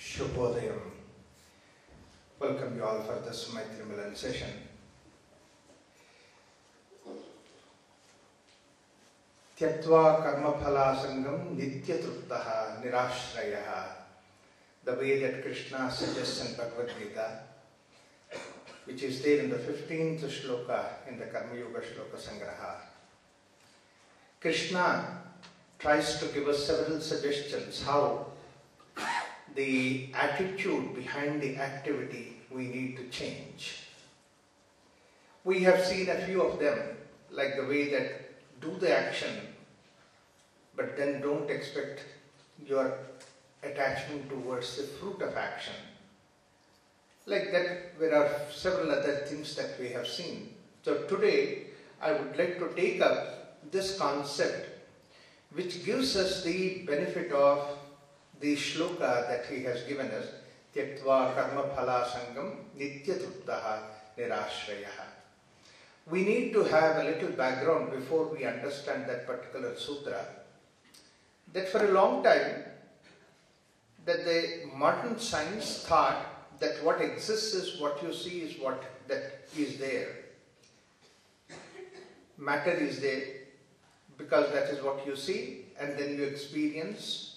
Shubhodayam. Welcome you all for this Maitri Milan session. Tyatva karma phala sangam nitya truptaha nirashrayaha. The way that Krishna suggests in Bhagavad Gita, which is there in the 15th shloka in the Karma Yoga Shloka Sangraha. Krishna tries to give us several suggestions how the attitude behind the activity we need to change. We have seen a few of them, like the way that do the action, but then don't expect your attachment towards the fruit of action. Like that, there are several other things that we have seen. So today, I would like to take up this concept which gives us the benefit of the shloka that he has given us, Tyaktva karma phala sangam nitya truptaha nirashrayaha. We need to have a little background before we understand that particular sutra, that for a long time, that the modern science thought that what exists is what you see is what that is there. Matter is there because that is what you see and then you experience.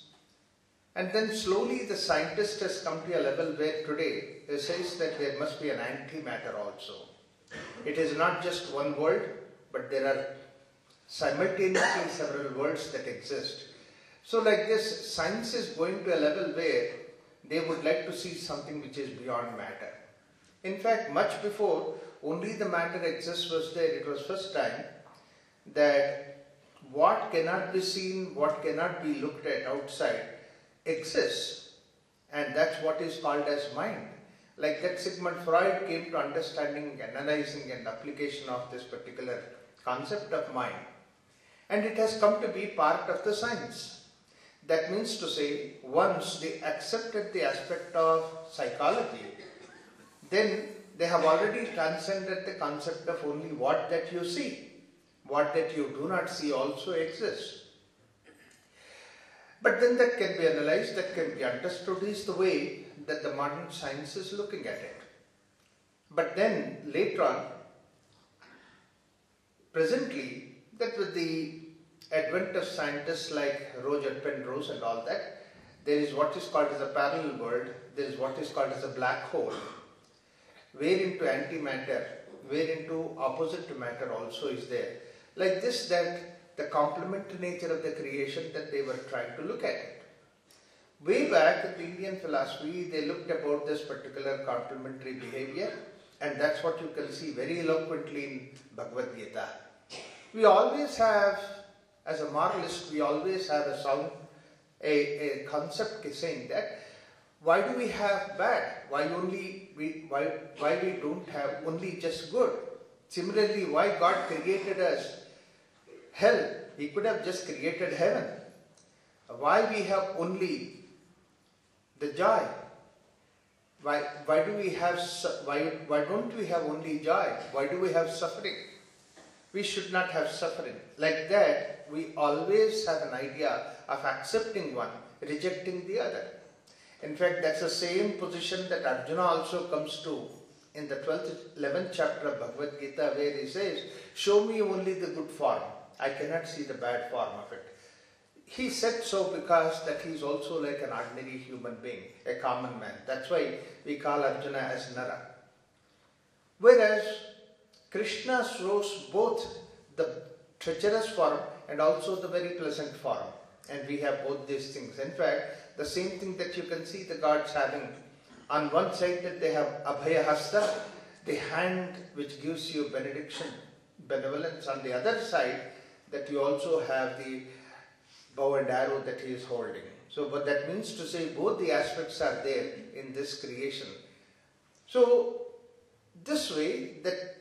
And then slowly the scientist has come to a level where today he says that there must be an antimatter also. It is not just one world, but there are simultaneously several worlds that exist. So like this, science is going to a level where they would like to see something which is beyond matter. In fact, much before only the matter exists was there, it was first time that what cannot be seen, what cannot be looked at outside exists, and that's what is called as mind. Like that, Sigmund Freud came to understanding, analyzing and application of this particular concept of mind, and it has come to be part of the science. That means to say, once they accepted the aspect of psychology, then they have already transcended the concept of only what that you see. What that you do not see also exists. But then that can be analyzed, that can be understood is the way that the modern science is looking at it. But then later on, presently, that with the advent of scientists like Roger Penrose and all that, there is what is called as a parallel world, there is what is called as a black hole, where into antimatter, where into opposite to matter also is there. Like this, that the complementary nature of the creation that they were trying to look at it. Way back in the Indian philosophy, they looked about this particular complementary behavior, and that's what you can see very eloquently in Bhagavad Gita. We always have, as a moralist, we always have a concept saying that why do we have bad? Why we don't have only just good? Similarly, why God created us hell? He could have just created heaven. Why we have only the joy? Why don't we have only joy? Why do we have suffering? We should not have suffering. Like that, we always have an idea of accepting one, rejecting the other. In fact, that's the same position that Arjuna also comes to in the 11th chapter of Bhagavad Gita, where he says, show me only the good form. I cannot see the bad form of it. He said so because that he is also like an ordinary human being, a common man. That's why we call Arjuna as Nara. Whereas Krishna shows both the treacherous form and also the very pleasant form. And we have both these things. In fact, the same thing that you can see the gods having. On one side that they have Abhaya Hasta, the hand which gives you benediction, benevolence. On the other side, that you also have the bow and arrow that he is holding. So what that means to say, both the aspects are there in this creation. So this way, that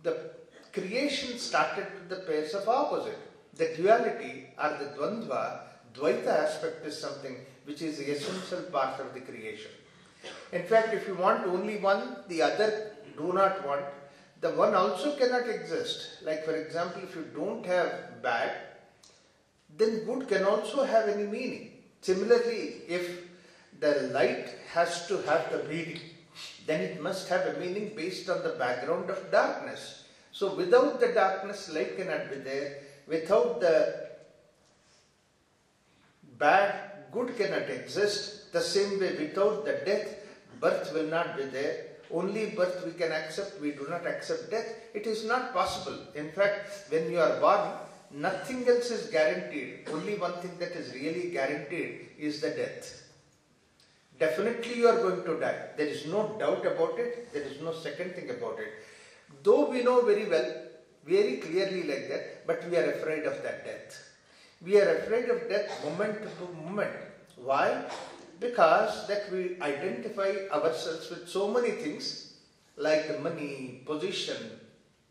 the creation started with the pairs of opposite. The duality or the dvandva, dvaita aspect is something which is the essential part of the creation. In fact, if you want only one, the other do not want, the one also cannot exist. Like for example, if you don't have bad, then good can also have any meaning. Similarly, if the light has to have the meaning. Then it must have a meaning based on the background of darkness. So without the darkness, light cannot be there. Without the bad, good cannot exist. The same way, without the death, birth will not be there. Only birth we can accept, we do not accept death. It is not possible. In fact, when you are born, nothing else is guaranteed. Only one thing that is really guaranteed is the death. Definitely you are going to die. There is no doubt about it. There is no second thing about it. Though we know very well, very clearly like that, but we are afraid of that death. We are afraid of death moment to moment. Why? Because that we identify ourselves with so many things like the money, position,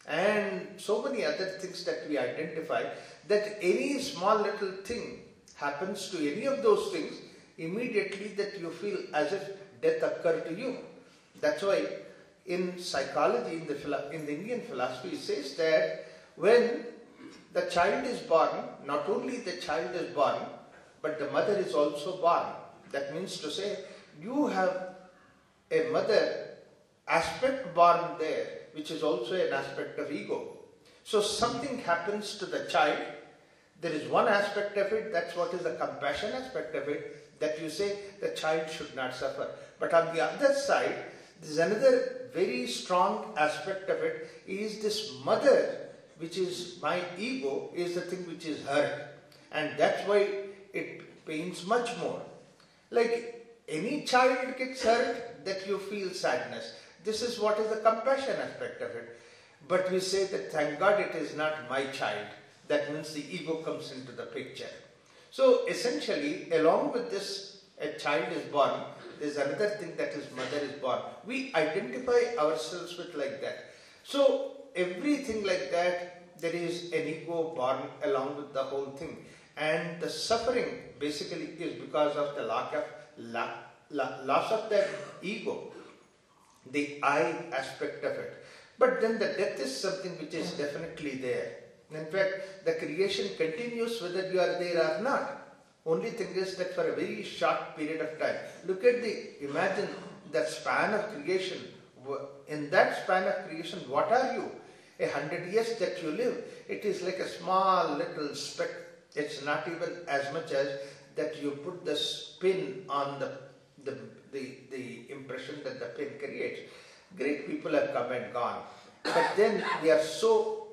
and so many other things that we identify, that any small little thing happens to any of those things, immediately that you feel as if death occurred to you. That's why in psychology, in the Indian philosophy, it says that when the child is born, not only the child is born, but the mother is also born. That means to say, you have a mother aspect born there, which is also an aspect of ego. So something happens to the child. There is one aspect of it, that's what is the compassion aspect of it, that you say the child should not suffer. But on the other side, there is another very strong aspect of it, is this mother, which is my ego, is the thing which is hurt. And that's why it pains much more. Like any child gets hurt, that you feel sadness. This is what is the compassion aspect of it. But we say that thank God it is not my child. That means the ego comes into the picture. So essentially, along with this, a child is born, there is another thing, that is mother is born. We identify ourselves with like that. So everything like that, there is an ego born along with the whole thing. And the suffering basically is because of the loss of that ego, the I aspect of it. But then the death is something which is definitely there. In fact, the creation continues whether you are there or not. Only thing is that for a very short period of time. Look at imagine the span of creation. In that span of creation, what are you? 100 years that you live, it is like a small little speck. It's not even as much as that you put the spin on the impression that the pin creates. Great people have come and gone. But then we are so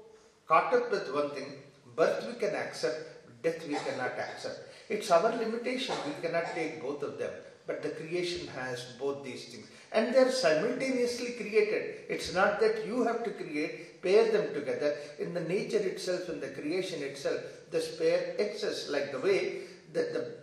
caught up with one thing, birth we can accept, death we cannot accept. It's our limitation, we cannot take both of them. But the creation has both these things. And they are simultaneously created. It's not that you have to create, pair them together. In the nature itself, in the creation itself, this pair exists. Like the way that the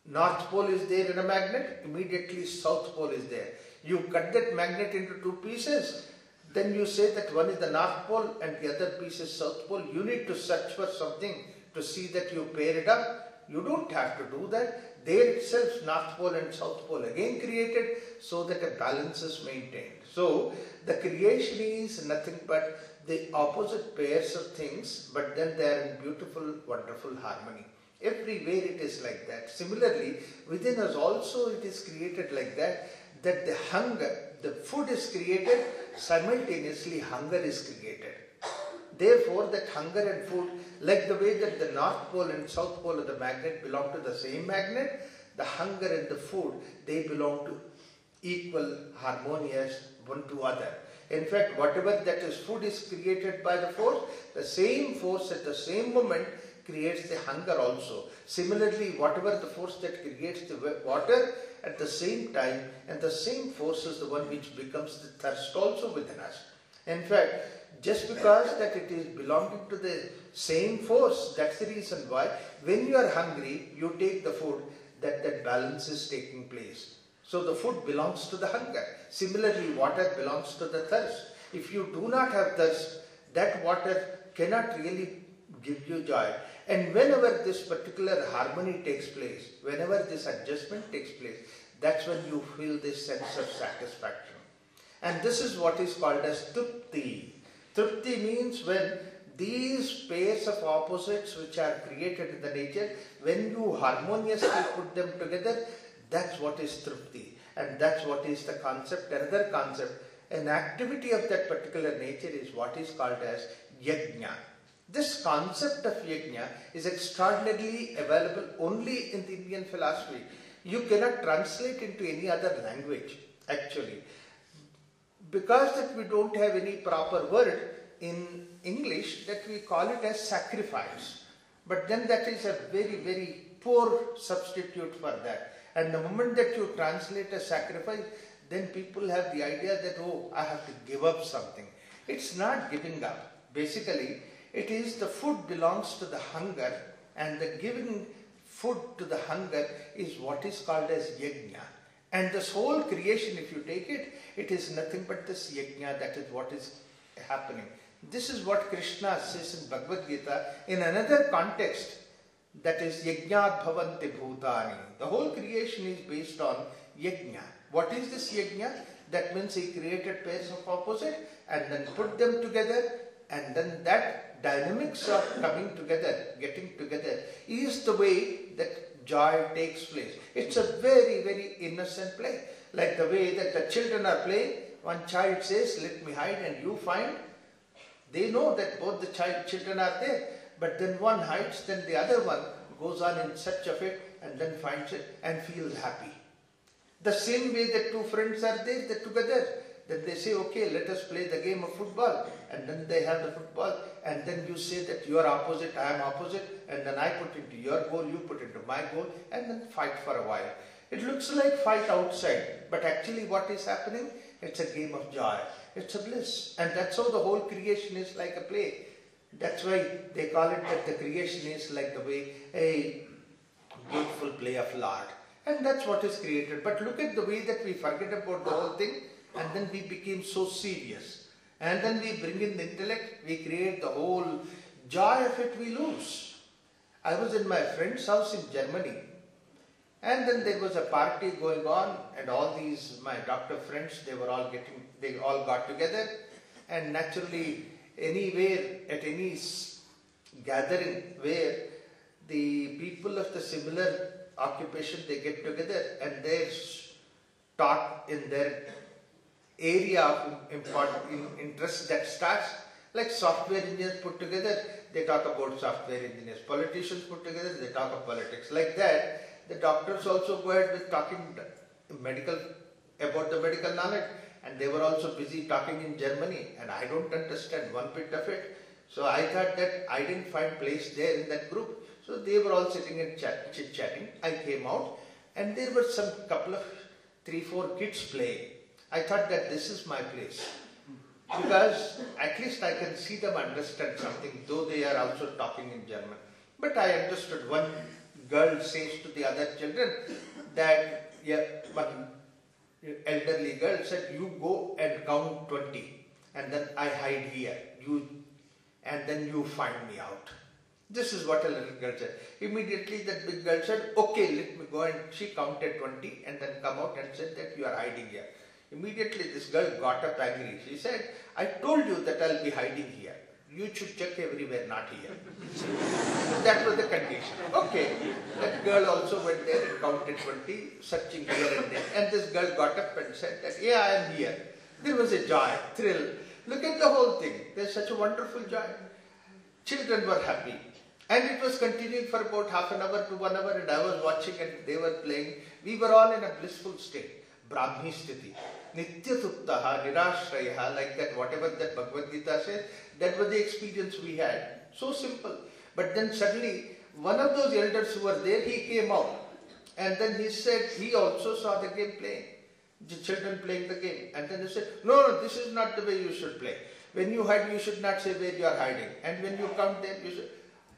North Pole is there in a magnet, immediately South Pole is there. You cut that magnet into two pieces, then you say that one is the North Pole and the other piece is South Pole. You need to search for something to see that you pair it up. You don't have to do that. There itself, North Pole and South Pole again created so that a balance is maintained. So the creation is nothing but the opposite pairs of things, but then they are in beautiful, wonderful harmony. Everywhere it is like that. Similarly, within us also it is created like that, that the hunger, the food is created, simultaneously hunger is created. Therefore, that hunger and food, like the way that the North Pole and South Pole of the magnet belong to the same magnet, the hunger and the food, they belong to equal, harmonious, one to other. In fact, whatever that is food is created by the force, the same force at the same moment creates the hunger also. Similarly, whatever the force that creates the water, at the same time, and the same force is the one which becomes the thirst also within us. In fact, just because that it is belonging to the same force, that's the reason why when you are hungry, you take the food, that balance is taking place. So the food belongs to the hunger. Similarly, water belongs to the thirst. If you do not have thirst, that water cannot really give you joy. And whenever this particular harmony takes place, whenever this adjustment takes place, that's when you feel this sense of satisfaction. And this is what is called as trupti. Trupti means when these pairs of opposites which are created in the nature, when you harmoniously put them together, That's what is trupti, and that's what is the concept. Another concept, an activity of that particular nature is what is called as yajna. This concept of yajna is extraordinarily available only in the Indian philosophy. You cannot translate into any other language, actually. Because that we don't have any proper word in English, that we call it as sacrifice. But then that is a very, very poor substitute for that. And the moment that you translate a sacrifice, then people have the idea that, oh, I have to give up something. It's not giving up. Basically, it is the food belongs to the hunger, and the giving food to the hunger is what is called as yajna. And this whole creation, if you take it, it is nothing but this yajna, that is what is happening. This is what Krishna says in Bhagavad Gita in another context, that is yajnat bhavanti bhutani. The whole creation is based on yajna. What is this yajna? That means he created pairs of opposite and then put them together, and then that dynamics of coming together, getting together, is the way that joy takes place. It's a very, very innocent play. Like the way that the children are playing, one child says, let me hide, and you find. They know that both the children are there, but then one hides, then the other one goes on in search of it and then finds it and feels happy. The same way that two friends are there, they're together. Then they say, okay, let us play the game of football. And then they have the football. And then you say that you are opposite, I am opposite. And then I put into your goal, you put into my goal. And then fight for a while. It looks like fight outside. But actually what is happening? It's a game of joy. It's a bliss. And that's how the whole creation is like a play. That's why they call it that the creation is like the way a beautiful play of Lord. And that's what is created. But look at the way that we forget about the whole thing, and then we became so serious. And then we bring in the intellect, we create the whole joy of it, we lose. I was in my friend's house in Germany, and then there was a party going on, and all these, my doctor friends, they all got together, and naturally, anywhere, at any gathering where the people of the similar occupation, they get together and they're taught in their area of interest that starts, like software engineers put together, they talk about software engineers. Politicians put together, they talk of politics. Like that, the doctors also go ahead with talking about the medical knowledge, and they were also busy talking in Germany, and I don't understand one bit of it. So I thought that I didn't find place there in that group. So they were all sitting and chit-chatting. I came out, and there were some couple of 3-4 kids playing. I thought that this is my place, because at least I can see them understand something, though they are also talking in German. But I understood. One girl says to the other children that, one elderly girl said, you go and count 20, and then I hide here, and then you find me out. This is what a little girl said. Immediately that big girl said, okay, let me go, and she counted 20 and then come out and said that you are hiding here. Immediately this girl got up angry. She said, I told you that I'll be hiding here. You should check everywhere, not here. That was the condition. Okay. That girl also went there and counted 20, searching here and there. And this girl got up and said that, yeah, I am here. There was a joy, thrill. Look at the whole thing. There's such a wonderful joy. Children were happy. And it was continuing for about half an hour to 1 hour, and I was watching and they were playing. We were all in a blissful state. Brahmi sthiti. Nityatuptaha, nirashrayaha, like that, whatever that Bhagavad Gita says, that was the experience we had. So simple. But then suddenly, one of those elders who were there, he came out. And then he said, he also saw the game playing. The children playing the game. And then he said, no, this is not the way you should play. When you hide, you should not say where you are hiding. And when you come there, you should...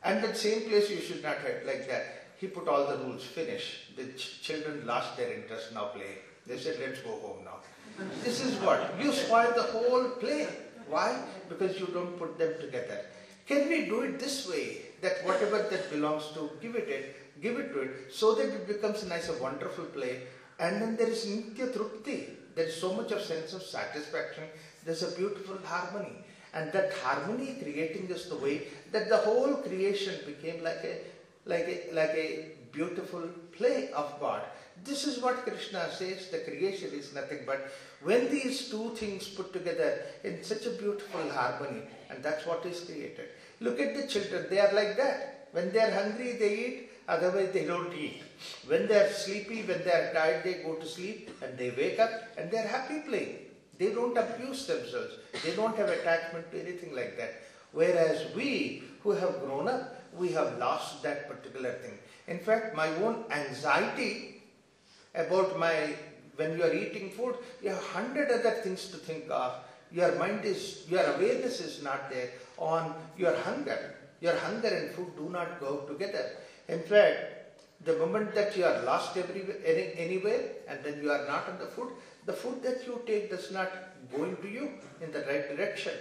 And that same place you should not hide, like that. He put all the rules, finish. The children lost their interest, now playing. They said, let's go home now. This is what? You spoil the whole play. Why? Because you don't put them together. Can we do it this way? That whatever that belongs to, give it to it, so that it becomes a nice, a wonderful play. And then there is nitya trupti. There is so much of sense of satisfaction. There's a beautiful harmony. And that harmony creating is the way that the whole creation became like a beautiful play of God. This is what Krishna says, the creation is nothing but when these two things put together in such a beautiful harmony, and that's what is created. Look at the children, they are like that. When they are hungry, they eat, otherwise they don't eat. When they are sleepy, when they are tired, they go to sleep and they wake up and they are happy playing. They don't abuse themselves. They don't have attachment to anything like that. Whereas we who have grown up, we have lost that particular thing. In fact, my own anxiety about when you are eating food, you have 100 other things to think of. Your awareness is not there on your hunger. Your hunger and food do not go together. In fact, the moment that you are lost anywhere and then you are not on the food that you take does not go into you in the right direction.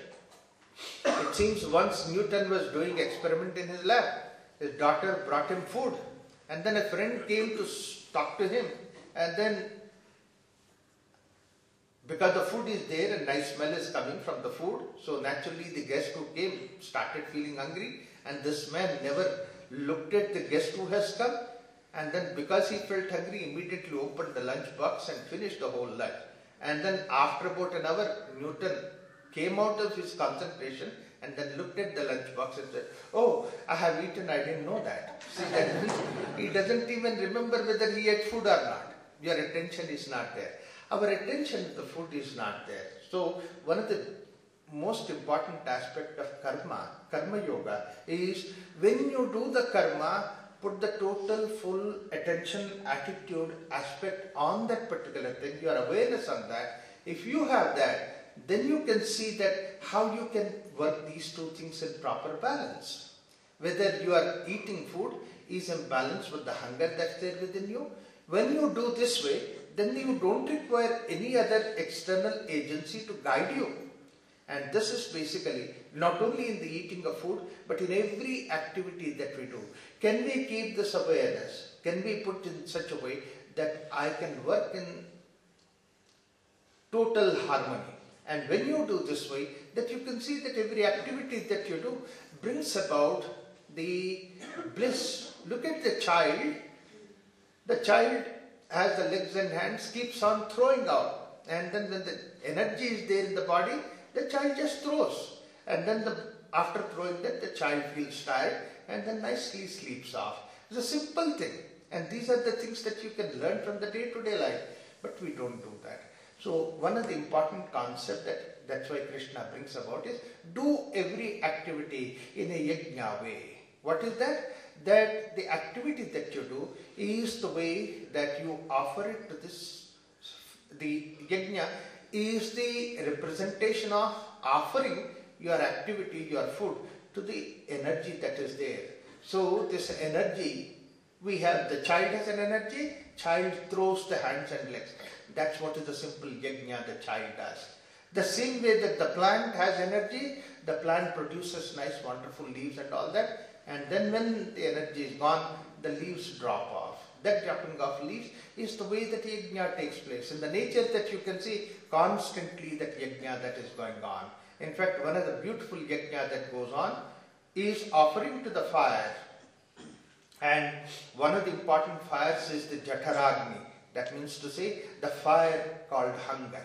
It seems once Newton was doing experiment in his lab, his daughter brought him food, and then a friend came to talk to him, and then because the food is there and nice smell is coming from the food, so naturally the guest who came started feeling hungry, and this man never looked at the guest who has come, and then because he felt hungry, immediately opened the lunch box and finished the whole lunch. And then after about an hour, Newton came out of his concentration and then looked at the lunch box and said, "Oh, I have eaten, I didn't know that." See, that means he doesn't even remember whether he ate food or not. Your attention is not there. Our attention to the food is not there. So, one of the most important aspect of karma yoga, is when you do the karma, put the total full attention, attitude, aspect on that particular thing, your awareness on that. If you have that, then you can see that how you can work these two things in proper balance. Whether you are eating food is in balance with the hunger that's there within you. When you do this way, then you don't require any other external agency to guide you. And this is basically not only in the eating of food, but in every activity that we do. Can we keep this awareness? Can we put in such a way that I can work in total harmony? And when you do this way, that you can see that every activity that you do brings about the bliss. Look at the child. The child has the legs and hands, keeps on throwing out. And then when the energy is there in the body, the child just throws. And then after throwing that, the child feels tired and then nicely sleeps off. It's a simple thing. And these are the things that you can learn from the day-to-day life. But we don't do that. So one of the important concepts that's why Krishna brings about is do every activity in a yajna way. What is that? That the activity that you do is the way that you offer it to this. The yajna is the representation of offering your activity, your food, to the energy that is there. So this energy, we have the child has an energy, child throws the hands and legs. That's what is the simple yajna the child does. The same way that the plant has energy, the plant produces nice wonderful leaves and all that, and then when the energy is gone, the leaves drop off. That dropping off leaves is the way that yajna takes place. In the nature that you can see constantly that yajna that is going on. In fact, one of the beautiful yajna that goes on is offering to the fire. And one of the important fires is the Jataragni. That means to say the fire called hunger.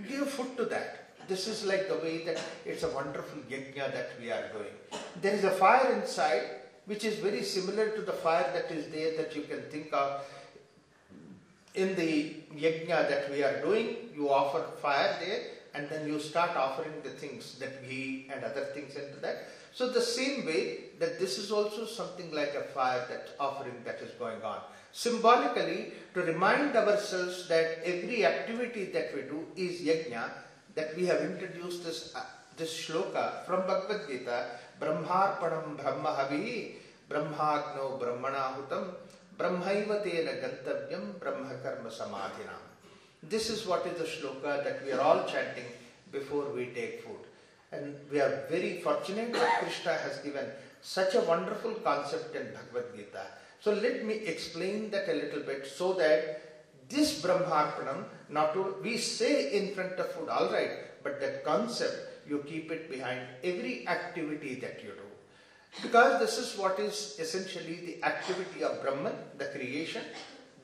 Give food to that. This is like the way that it's a wonderful yajna that we are doing. There is a fire inside which is very similar to the fire that is there that you can think of in the yajna that we are doing. You offer fire there and then you start offering the things, that ghee and other things into that. So the same way that this is also something like a fire, that offering that is going on. Symbolically, to remind ourselves that every activity that we do is yajna, that we have introduced this shloka from Bhagavad Gita, Brahmarpanam Brahmahavihi, Brahmagno Brahmanahutam, Brahmaiva Tena Gantavyam, Brahmakarma Samadhinam. This is what is the shloka that we are all chanting before we take food. And we are very fortunate that Krishna has given such a wonderful concept in Bhagavad Gita. So let me explain that a little bit so that this Brahmarpanam, not only we say in front of food, all right, but that concept, you keep it behind every activity that you do. Because this is what is essentially the activity of Brahman, the creation,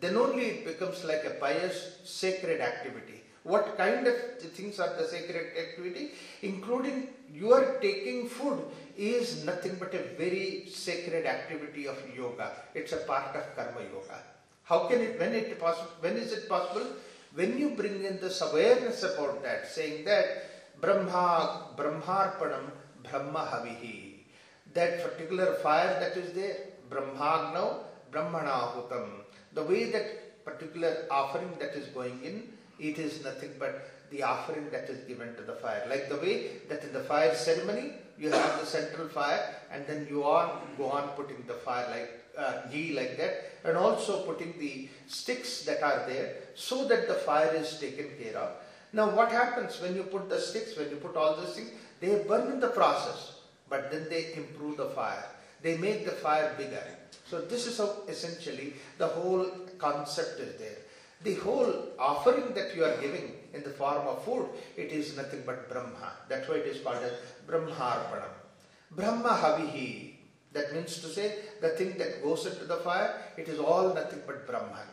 then only it becomes like a pious, sacred activity. What kind of things are the sacred activity? Including your taking food is nothing but a very sacred activity of yoga. It's a part of karma yoga. How can it, when is it possible? When you bring in this awareness about that, saying that Brahmarpanam Brahma Havihi. That particular fire that is there, Brahmagnau Brahmanahutam. The way that particular offering that is going in, it is nothing but the offering that is given to the fire. Like the way that in the fire ceremony, you have the central fire and then you go on putting the fire like ghee like that, and also putting the sticks that are there so that the fire is taken care of. Now what happens when you put the sticks, when you put all those things, they burn in the process. But then they improve the fire. They make the fire bigger. So this is how essentially the whole concept is there. The whole offering that you are giving in the form of food, it is nothing but Brahma. That's why it is called as Brahmarpanam. Brahma Havihi. That means to say the thing that goes into the fire, it is all nothing but Brahman.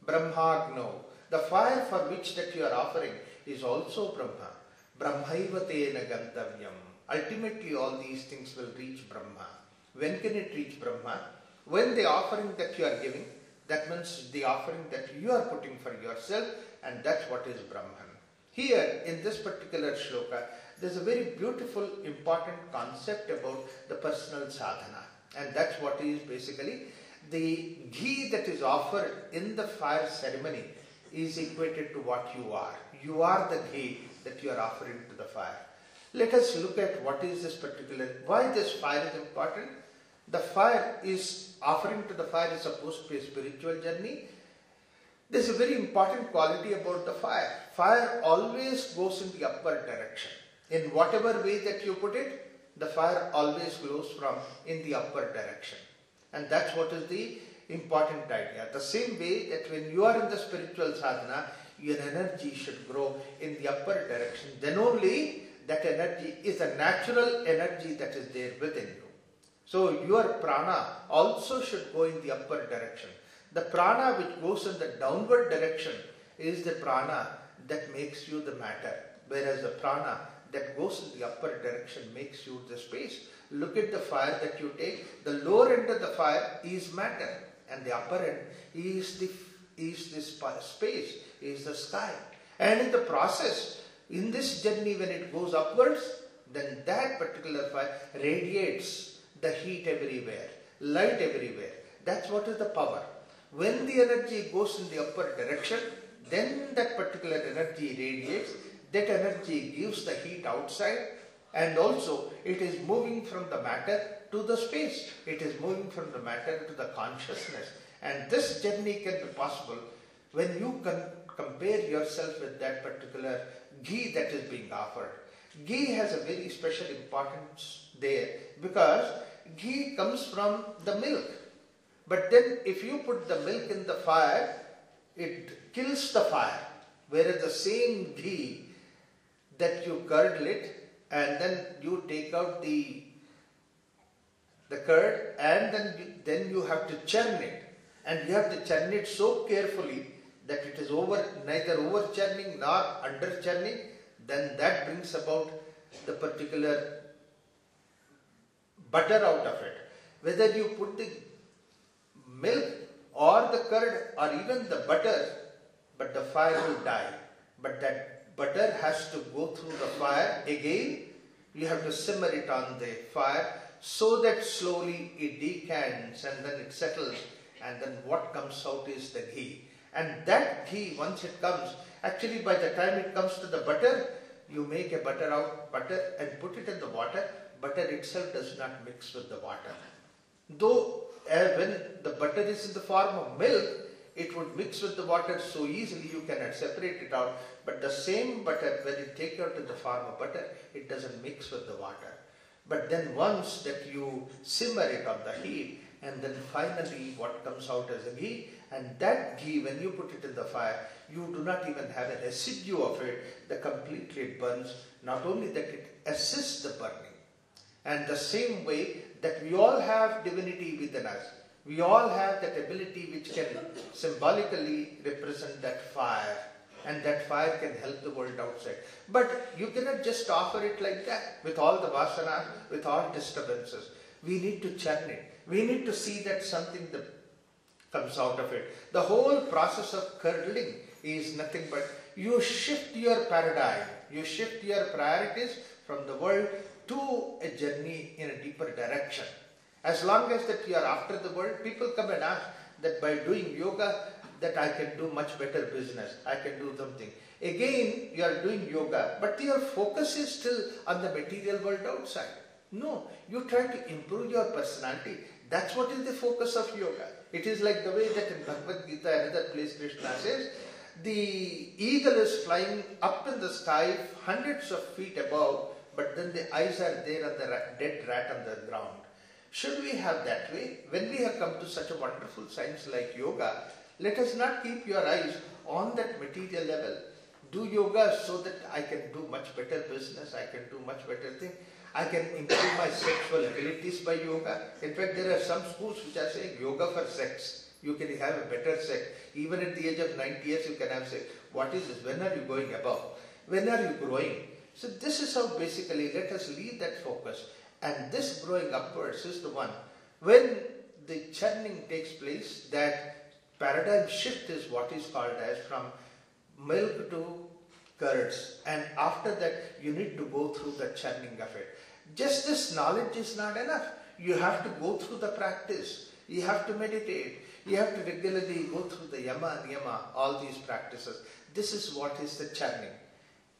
Brahmagno. The fire for which that you are offering is also Brahma. Brahmaivatena gantavyam. Ultimately, all these things will reach Brahma. When can it reach Brahma? When the offering that you are giving, that means the offering that you are putting for yourself, and that's what is Brahman. Here, in this particular shloka, there is a very beautiful, important concept about the personal sadhana. And that's what is basically the ghee that is offered in the fire ceremony is equated to what you are. You are the ghee that you are offering to the fire. Let us look at what is this particular, why this fire is important. The fire is, offering to the fire is supposed to be a spiritual journey. There is a very important quality about the fire. Fire always goes in the upward direction. In whatever way that you put it, the fire always glows from in the upward direction. And that's what is the important idea. The same way that when you are in the spiritual sadhana, your energy should grow in the upward direction. Then only that energy is a natural energy that is there within you. So your prana also should go in the upward direction. The prana which goes in the downward direction is the prana that makes you the matter, whereas the prana that goes in the upward direction makes you the space. Look at the fire that you take. The lower end of the fire is matter, and the upper end is this space, is the sky. And in the process, in this journey, when it goes upwards, then that particular fire radiates the heat everywhere, light everywhere. That's what is the power. When the energy goes in the upward direction, then that particular energy radiates. That energy gives the heat outside, and also it is moving from the matter to the space. It is moving from the matter to the consciousness. And this journey can be possible when you can compare yourself with that particular ghee that is being offered. Ghee has a very special importance there because ghee comes from the milk. But then if you put the milk in the fire, it kills the fire. Whereas the same ghee that you curdle it and then you take out the curd and then you have to churn it. And you have to churn it so carefully that it is neither over churning nor under churning. Then that brings about the particular butter out of it. Whether you put the milk or the curd or even the butter, but the fire will die. But that butter has to go through the fire again. You have to simmer it on the fire so that slowly it decants and then it settles, and then what comes out is the ghee. And that ghee, once it comes, actually by the time it comes to the butter, you make a butter and put it in the water. Butter itself does not mix with the water. Though when the butter is in the form of milk, it would mix with the water so easily you cannot separate it out. But the same butter, when you take it out in the form of butter, it doesn't mix with the water. But then once that you simmer it on the heat, and then finally what comes out as a ghee, and that ghee, when you put it in the fire, you do not even have a residue of it. The completely it burns. Not only that, it assists the burning. And the same way, that we all have divinity within us. We all have that ability which can symbolically represent that fire, and that fire can help the world outside. But you cannot just offer it like that with all the vasana, with all disturbances. We need to churn it. We need to see that something that comes out of it. The whole process of curdling is nothing but you shift your paradigm, you shift your priorities from the world to a journey in a deeper direction. As long as that you are after the world, people come and ask that by doing yoga that I can do much better business, I can do something. Again, you are doing yoga, but your focus is still on the material world outside. No, you try to improve your personality. That's what is the focus of yoga. It is like the way that in Bhagavad Gita, another place Krishna says, the eagle is flying up in the sky hundreds of feet above, but then the eyes are there on the dead rat on the ground. Should we have that way? When we have come to such a wonderful science like yoga, let us not keep your eyes on that material level. Do yoga so that I can do much better business, I can do much better thing. I can improve my sexual abilities by yoga. In fact, there are some schools which are saying yoga for sex. You can have a better sex. Even at the age of 90 years, you can have sex. What is this? When are you going above? When are you growing? So this is how basically let us leave that focus. And this growing upwards is the one. When the churning takes place, that paradigm shift is what is called as from milk to curds. And after that, you need to go through the churning of it. Just this knowledge is not enough. You have to go through the practice. You have to meditate. You have to regularly go through the yama, niyama, all these practices. This is what is the churning.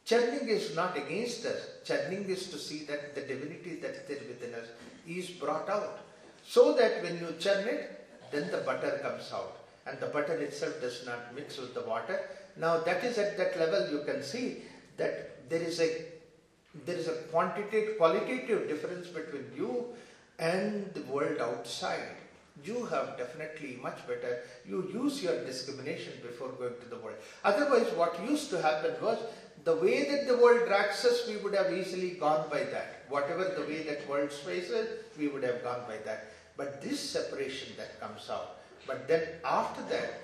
Churning is not against us. Churning is to see that the divinity that is there within us is brought out. So that when you churn it, then the butter comes out. And the butter itself does not mix with the water. Now that is at that level you can see that there is a qualitative difference between you and the world outside. You have definitely much better, you use your discrimination before going to the world. Otherwise what used to happen was, the way that the world drags us, we would have easily gone by that. Whatever the way that world sways us, we would have gone by that. But this separation that comes out, but then after that,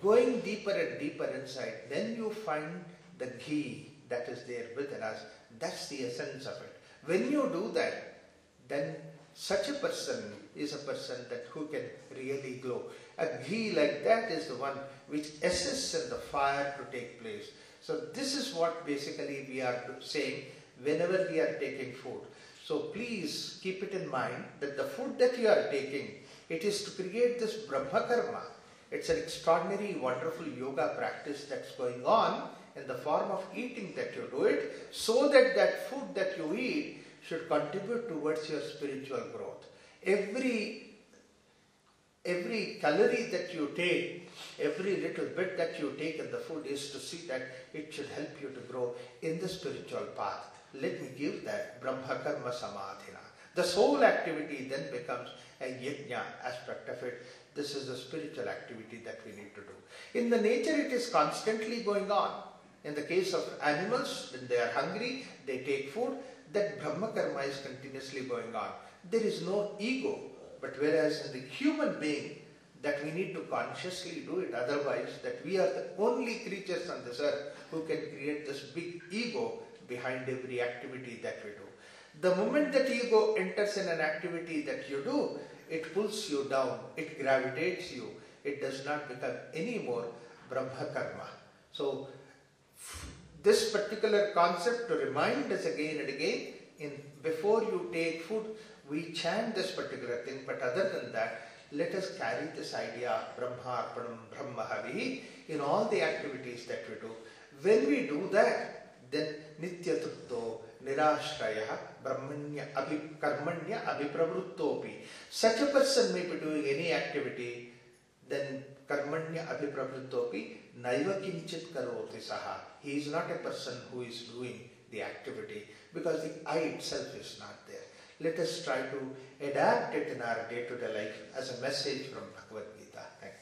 going deeper and deeper inside, then you find the ghee that is there within us. That's the essence of it. When you do that, then such a person is a person that who can really glow. A ghee like that is the one which assists in the fire to take place. So this is what basically we are saying whenever we are taking food. So please keep it in mind that the food that you are taking, it is to create this Brahma Karma. It's an extraordinary, wonderful yoga practice that's going on in the form of eating that you do it, so that that food that you eat should contribute towards your spiritual growth. Every calorie that you take, every little bit that you take in the food is to see that it should help you to grow in the spiritual path. Let me give that Brahma Karma Samadhina. The soul activity then becomes a yajna aspect of it. This is the spiritual activity that we need to do. In the nature, it is constantly going on. In the case of animals, when they are hungry, they take food. That Brahma Karma is continuously going on. There is no ego. But whereas in the human being, that we need to consciously do it. Otherwise, that we are the only creatures on this earth who can create this big ego behind every activity that we do. The moment that ego enters in an activity that you do, it pulls you down, it gravitates you, it does not become any more Brahma Karma. So, this particular concept to remind us again and again, before you take food, we chant this particular thing, but other than that, let us carry this idea of Brahmarpanam, Brahmahavihi in all the activities that we do. When we do that, then Nitya Tutto, Nirashraya, Karmanya Abhipravrittopi. Such a person may be doing any activity, then Karmanya Abhipravrittopi, Naiva Kinchit Karoti Saha. He is not a person who is doing the activity because the I itself is not there. Let us try to adapt it in our day-to-day life as a message from Bhagavad Gita. Thank you.